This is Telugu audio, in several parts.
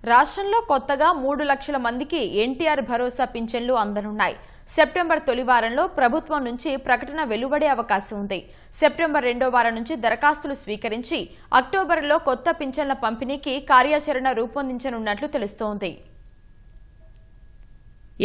రాష్ట్రంలో కొత్తగా 3 లక్షల మందికి ఎన్టీఆర్ భరోసా పింఛన్లు అందనున్నాయి. సెప్టెంబర్ తొలి వారంలో ప్రభుత్వం నుంచి ప్రకటన వెలువడే అవకాశం ఉంది. సెప్టెంబర్ రెండో వారం నుంచి దరఖాస్తులు స్వీకరించి అక్టోబర్లో కొత్త పింఛన్ల పంపిణీకి కార్యాచరణ రూపొందించనున్నట్లు తెలుస్తోంది.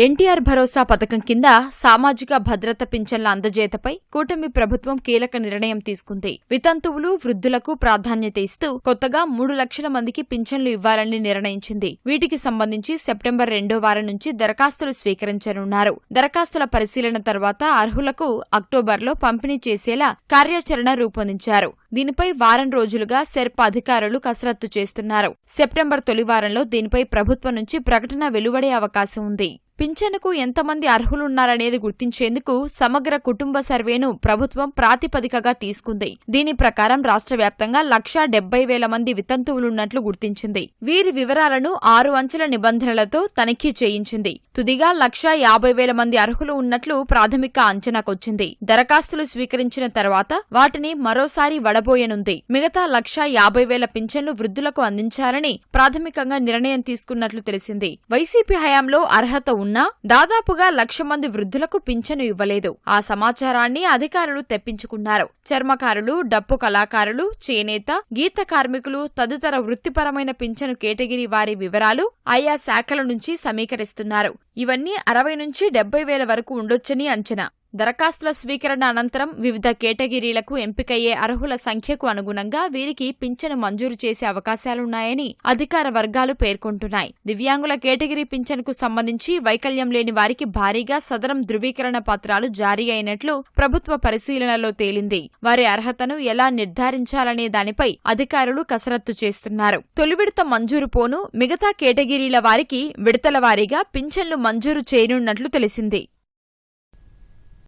ఎన్టీఆర్ భరోసా పథకం కింద సామాజిక భద్రత పింఛన్ల అందజేతపై కూటమి ప్రభుత్వం కీలక నిర్ణయం తీసుకుంది. వితంతువులు, వృద్ధులకు ప్రాధాన్యత ఇస్తూ కొత్తగా 3 లక్షల మందికి పింఛన్లు ఇవ్వాలని నిర్ణయించింది. వీటికి సంబంధించి సెప్టెంబర్ రెండో వారం నుంచి దరఖాస్తులు స్వీకరించనున్నారు. దరఖాస్తుల పరిశీలన తర్వాత అర్హులకు అక్టోబర్లో పంపిణీ చేసేలా కార్యాచరణ రూపొందించారు. దీనిపై వారం రోజులుగా సెర్ప్ అధికారులు కసరత్తు చేస్తున్నారు. సెప్టెంబర్ తొలి వారంలో దీనిపై ప్రభుత్వం నుంచి ప్రకటన వెలువడే అవకాశం ఉంది. పింఛనుకు ఎంతమంది అర్హులున్నారనేది గుర్తించేందుకు సమగ్ర కుటుంబ సర్వేను ప్రభుత్వం ప్రాతిపదికగా తీసుకుంది. దీని ప్రకారం రాష్ట్ర వ్యాప్తంగా 1,70,000 మంది వితంతువులున్నట్లు గుర్తించింది. వీరి వివరాలను 6 అంచెల నిబంధనలతో తనిఖీ చేయించింది. తుదిగా 1,50,000 మంది అర్హులు ఉన్నట్లు ప్రాథమిక అంచనాకొచ్చింది. దరఖాస్తులు స్వీకరించిన తర్వాత వాటిని మరోసారి వడబోయనుంది. మిగతా 1,50,000 పింఛన్లు వృద్ధులకు అందించాలని ప్రాథమికంగా నిర్ణయం తీసుకున్నట్లు తెలిసింది. వైసీపీ హయాంలో అర్హత ఉన్నా దాదాపుగా 1,00,000 మంది వృద్ధులకు పింఛను ఇవ్వలేదు. ఆ సమాచారాన్ని అధికారులు తెప్పించుకున్నారు. చర్మకారులు, డప్పు కళాకారులు, చేనేత, గీత కార్మికులు తదితర వృత్తిపరమైన పింఛను కేటగిరీ వారి వివరాలు ఆయా శాఖల నుంచి సమీకరిస్తున్నారు. ఇవన్నీ 60 నుంచి 70,000 వరకు ఉండొచ్చని అంచనా. దరఖాస్తుల స్వీకరణ అనంతరం వివిధ కేటగిరీలకు ఎంపికయ్యే అర్హుల సంఖ్యకు అనుగుణంగా వీరికి పింఛను మంజూరు చేసే అవకాశాలున్నాయని అధికార వర్గాలు పేర్కొంటున్నాయి. దివ్యాంగుల కేటగిరీ పింఛనుకు సంబంధించి వైకల్యం లేని వారికి భారీగా సదరం ధృవీకరణ పత్రాలు జారీ అయినట్లు ప్రభుత్వ పరిశీలనలో తేలింది. వారి అర్హతను ఎలా నిర్ధారించాలనే దానిపై అధికారులు కసరత్తు చేస్తున్నారు. తొలి విడత మంజూరు పోను మిగతా కేటగిరీల వారికి విడతల వారీగా పింఛన్లు మంజూరు చేయనున్నట్లు తెలిసింది.